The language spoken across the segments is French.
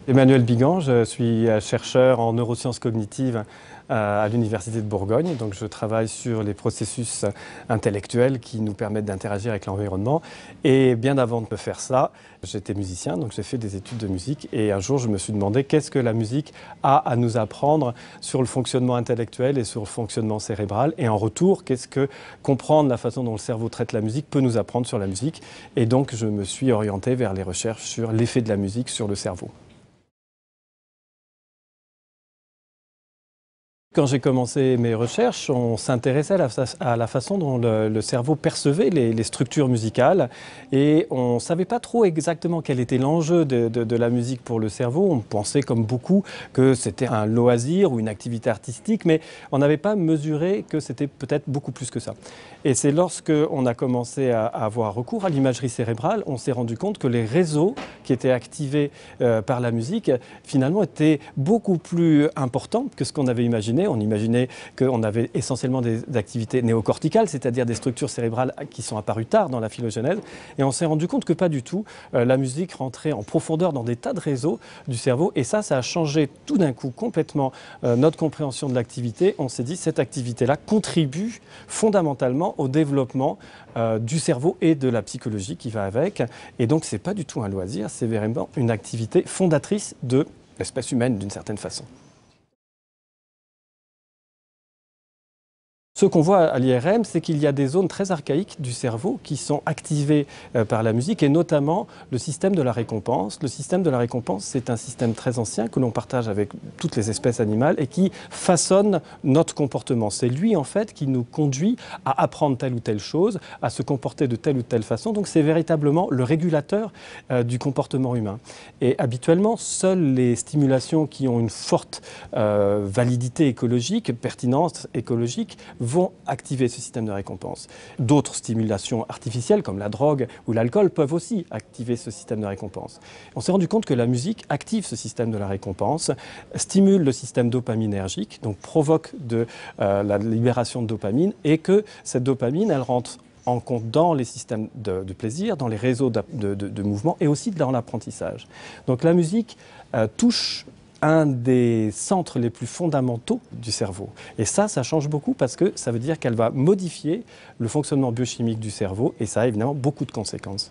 Emmanuel Bigan, je suis chercheur en neurosciences cognitives à l'Université de Bourgogne. Donc je travaille sur les processus intellectuels qui nous permettent d'interagir avec l'environnement. Et bien avant de faire ça, j'étais musicien, donc j'ai fait des études de musique. Et un jour, je me suis demandé qu'est-ce que la musique a à nous apprendre sur le fonctionnement intellectuel et sur le fonctionnement cérébral. Et en retour, qu'est-ce que comprendre la façon dont le cerveau traite la musique peut nous apprendre sur la musique. Et donc je me suis orienté vers les recherches sur l'effet de la musique sur le cerveau. Quand j'ai commencé mes recherches, on s'intéressait à la façon dont le cerveau percevait les structures musicales et on ne savait pas trop exactement quel était l'enjeu de la musique pour le cerveau. On pensait comme beaucoup que c'était un loisir ou une activité artistique, mais on n'avait pas mesuré que c'était peut-être beaucoup plus que ça. Et c'est lorsqu'on a commencé à avoir recours à l'imagerie cérébrale, on s'est rendu compte que les réseaux qui étaient activés par la musique, finalement, étaient beaucoup plus importants que ce qu'on avait imaginé. On imaginait qu'on avait essentiellement des activités néocorticales, c'est-à-dire des structures cérébrales qui sont apparues tard dans la phylogenèse. Et on s'est rendu compte que pas du tout. La musique rentrait en profondeur dans des tas de réseaux du cerveau. Et ça a changé tout d'un coup complètement notre compréhension de l'activité. On s'est dit cette activité-là contribue fondamentalement au développement du cerveau et de la psychologie qui va avec. Et donc, ce n'est pas du tout un loisir, c'est vraiment une activité fondatrice de l'espèce humaine d'une certaine façon. Ce qu'on voit à l'IRM, c'est qu'il y a des zones très archaïques du cerveau qui sont activées par la musique et notamment le système de la récompense. Le système de la récompense, c'est un système très ancien que l'on partage avec toutes les espèces animales et qui façonne notre comportement. C'est lui en fait qui nous conduit à apprendre telle ou telle chose, à se comporter de telle ou telle façon. Donc c'est véritablement le régulateur du comportement humain. Et habituellement, seules les stimulations qui ont une forte validité écologique, pertinence écologique, vont activer ce système de récompense. D'autres stimulations artificielles, comme la drogue ou l'alcool, peuvent aussi activer ce système de récompense. On s'est rendu compte que la musique active ce système de la récompense, stimule le système dopaminergique, donc provoque la libération de dopamine, et que cette dopamine, elle rentre en compte dans les systèmes de plaisir, dans les réseaux de mouvement et aussi dans l'apprentissage. Donc la musique touche un des centres les plus fondamentaux du cerveau. Et ça change beaucoup parce que ça veut dire qu'elle va modifier le fonctionnement biochimique du cerveau et ça a évidemment beaucoup de conséquences.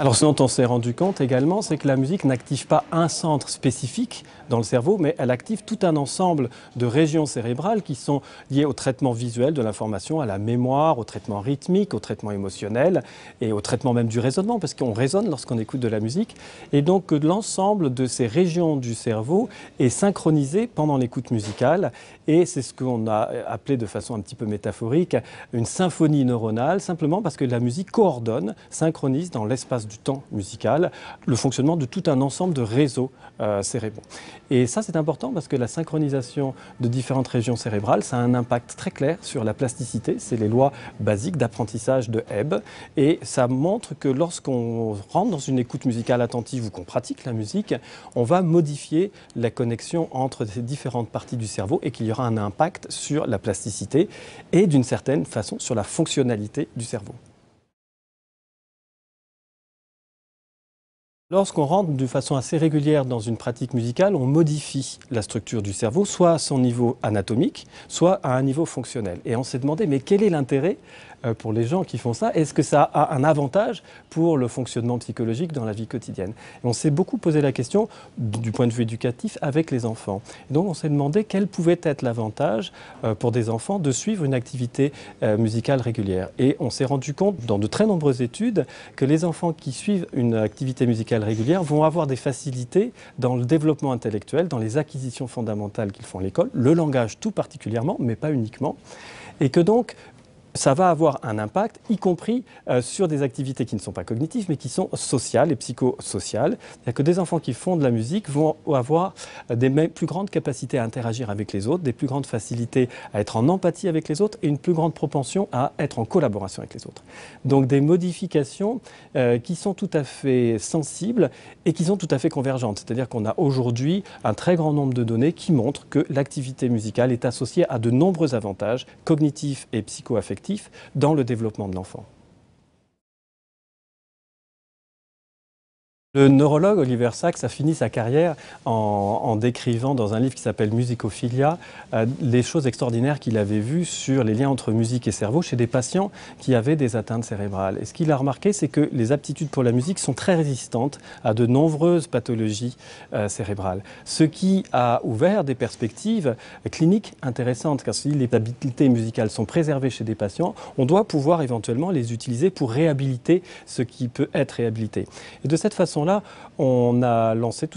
Alors ce dont on s'est rendu compte également, c'est que la musique n'active pas un centre spécifique dans le cerveau, mais elle active tout un ensemble de régions cérébrales qui sont liées au traitement visuel de l'information, à la mémoire, au traitement rythmique, au traitement émotionnel et au traitement même du raisonnement, parce qu'on raisonne lorsqu'on écoute de la musique. Et donc l'ensemble de ces régions du cerveau est synchronisé pendant l'écoute musicale et c'est ce qu'on a appelé de façon un petit peu métaphorique une symphonie neuronale, simplement parce que la musique coordonne, synchronise dans l'espace du temps musical le fonctionnement de tout un ensemble de réseaux cérébraux. Et ça, c'est important parce que la synchronisation de différentes régions cérébrales, ça a un impact très clair sur la plasticité. C'est les lois basiques d'apprentissage de Hebb. Et ça montre que lorsqu'on rentre dans une écoute musicale attentive ou qu'on pratique la musique, on va modifier la connexion entre ces différentes parties du cerveau et qu'il y aura un impact sur la plasticité et d'une certaine façon sur la fonctionnalité du cerveau. Lorsqu'on rentre de façon assez régulière dans une pratique musicale, on modifie la structure du cerveau, soit à son niveau anatomique, soit à un niveau fonctionnel. Et on s'est demandé, mais quel est l'intérêt pour les gens qui font ça? Est-ce que ça a un avantage pour le fonctionnement psychologique dans la vie quotidienne? Et on s'est beaucoup posé la question du point de vue éducatif avec les enfants. Et donc on s'est demandé quel pouvait être l'avantage pour des enfants de suivre une activité musicale régulière. Et on s'est rendu compte dans de très nombreuses études que les enfants qui suivent une activité musicale régulière vont avoir des facilités dans le développement intellectuel, dans les acquisitions fondamentales qu'ils font à l'école, le langage tout particulièrement, mais pas uniquement, et que donc ça va avoir un impact, y compris sur des activités qui ne sont pas cognitives, mais qui sont sociales et psychosociales. C'est-à-dire que des enfants qui font de la musique vont avoir des plus grandes capacités à interagir avec les autres, des plus grandes facilités à être en empathie avec les autres et une plus grande propension à être en collaboration avec les autres. Donc des modifications qui sont tout à fait sensibles et qui sont tout à fait convergentes. C'est-à-dire qu'on a aujourd'hui un très grand nombre de données qui montrent que l'activité musicale est associée à de nombreux avantages cognitifs et psychoaffectifs dans le développement de l'enfant. Le neurologue Oliver Sacks a fini sa carrière en décrivant dans un livre qui s'appelle Musicophilia les choses extraordinaires qu'il avait vues sur les liens entre musique et cerveau chez des patients qui avaient des atteintes cérébrales. Et ce qu'il a remarqué, c'est que les aptitudes pour la musique sont très résistantes à de nombreuses pathologies cérébrales. Ce qui a ouvert des perspectives cliniques intéressantes, car si les habiletés musicales sont préservées chez des patients, on doit pouvoir éventuellement les utiliser pour réhabiliter ce qui peut être réhabilité. Et de cette façon, là, on a lancé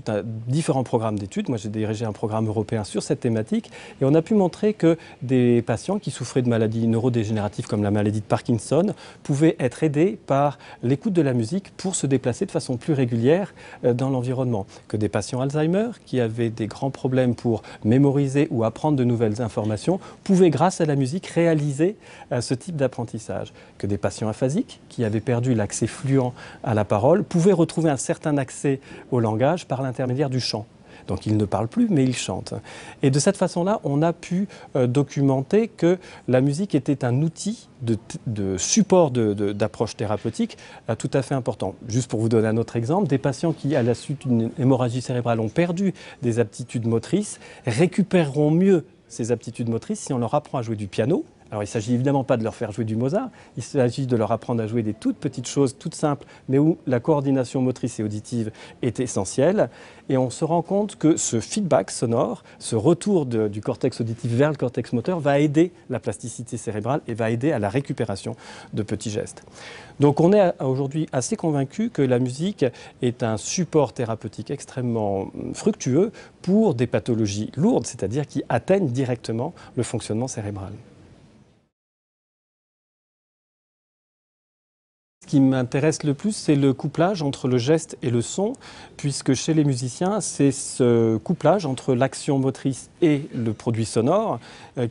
différents programmes d'études. Moi, j'ai dirigé un programme européen sur cette thématique et on a pu montrer que des patients qui souffraient de maladies neurodégénératives comme la maladie de Parkinson pouvaient être aidés par l'écoute de la musique pour se déplacer de façon plus régulière dans l'environnement. Que des patients Alzheimer qui avaient des grands problèmes pour mémoriser ou apprendre de nouvelles informations pouvaient, grâce à la musique, réaliser ce type d'apprentissage. Que des patients aphasiques qui avaient perdu l'accès fluent à la parole pouvaient retrouver un certain accès au langage par l'intermédiaire du chant. Donc ils ne parlent plus, mais ils chantent. Et de cette façon-là, on a pu documenter que la musique était un outil de support d'approche thérapeutique tout à fait important. Juste pour vous donner un autre exemple, des patients qui, à la suite d'une hémorragie cérébrale, ont perdu des aptitudes motrices, récupéreront mieux ces aptitudes motrices si on leur apprend à jouer du piano. Alors il ne s'agit évidemment pas de leur faire jouer du Mozart, il s'agit de leur apprendre à jouer des toutes petites choses, toutes simples, mais où la coordination motrice et auditive est essentielle. Et on se rend compte que ce feedback sonore, ce retour du cortex auditif vers le cortex moteur va aider la plasticité cérébrale et va aider à la récupération de petits gestes. Donc on est aujourd'hui assez convaincu que la musique est un support thérapeutique extrêmement fructueux pour des pathologies lourdes, c'est-à-dire qui atteignent directement le fonctionnement cérébral. Ce qui m'intéresse le plus, c'est le couplage entre le geste et le son, puisque chez les musiciens, c'est ce couplage entre l'action motrice et le produit sonore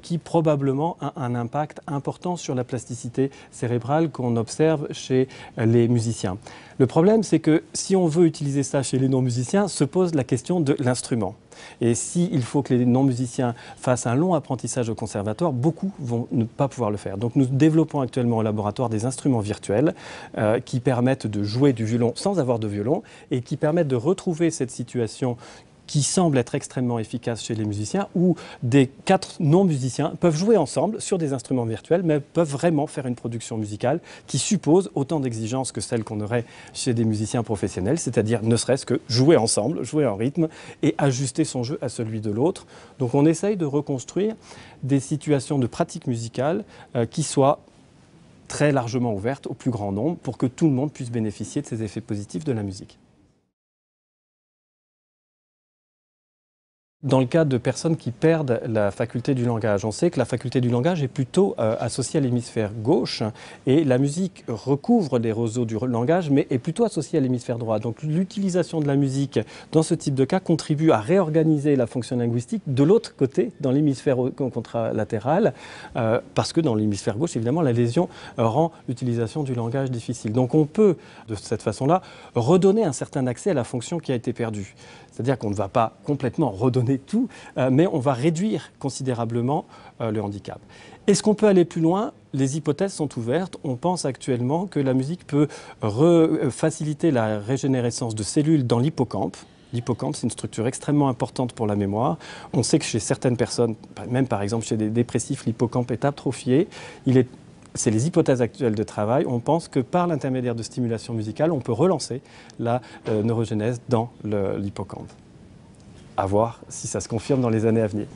qui probablement a un impact important sur la plasticité cérébrale qu'on observe chez les musiciens. Le problème, c'est que si on veut utiliser ça chez les non-musiciens, se pose la question de l'instrument. Et s'il faut que les non-musiciens fassent un long apprentissage au conservatoire, beaucoup vont ne pas pouvoir le faire. Donc nous développons actuellement au laboratoire des instruments virtuels qui permettent de jouer du violon sans avoir de violon et qui permettent de retrouver cette situation qui semble être extrêmement efficace chez les musiciens, où des 4 non-musiciens peuvent jouer ensemble sur des instruments virtuels, mais peuvent vraiment faire une production musicale qui suppose autant d'exigences que celles qu'on aurait chez des musiciens professionnels, c'est-à-dire ne serait-ce que jouer ensemble, jouer en rythme et ajuster son jeu à celui de l'autre. Donc on essaye de reconstruire des situations de pratique musicale qui soient très largement ouvertes au plus grand nombre pour que tout le monde puisse bénéficier de ces effets positifs de la musique. Dans le cas de personnes qui perdent la faculté du langage, on sait que la faculté du langage est plutôt associée à l'hémisphère gauche et la musique recouvre les roseaux du langage mais est plutôt associée à l'hémisphère droit. Donc l'utilisation de la musique dans ce type de cas contribue à réorganiser la fonction linguistique de l'autre côté, dans l'hémisphère contralatéral, parce que dans l'hémisphère gauche, évidemment, la lésion rend l'utilisation du langage difficile. Donc on peut, de cette façon-là, redonner un certain accès à la fonction qui a été perdue. C'est-à-dire qu'on ne va pas complètement redonner tout, mais on va réduire considérablement le handicap. Est-ce qu'on peut aller plus loin? Les hypothèses sont ouvertes. On pense actuellement que la musique peut faciliter la régénérescence de cellules dans l'hippocampe. L'hippocampe, c'est une structure extrêmement importante pour la mémoire. On sait que chez certaines personnes, même par exemple chez des dépressifs, l'hippocampe est atrophié. C'est les hypothèses actuelles de travail. On pense que par l'intermédiaire de stimulation musicale, on peut relancer la neurogénèse dans l'hippocampe. À voir si ça se confirme dans les années à venir.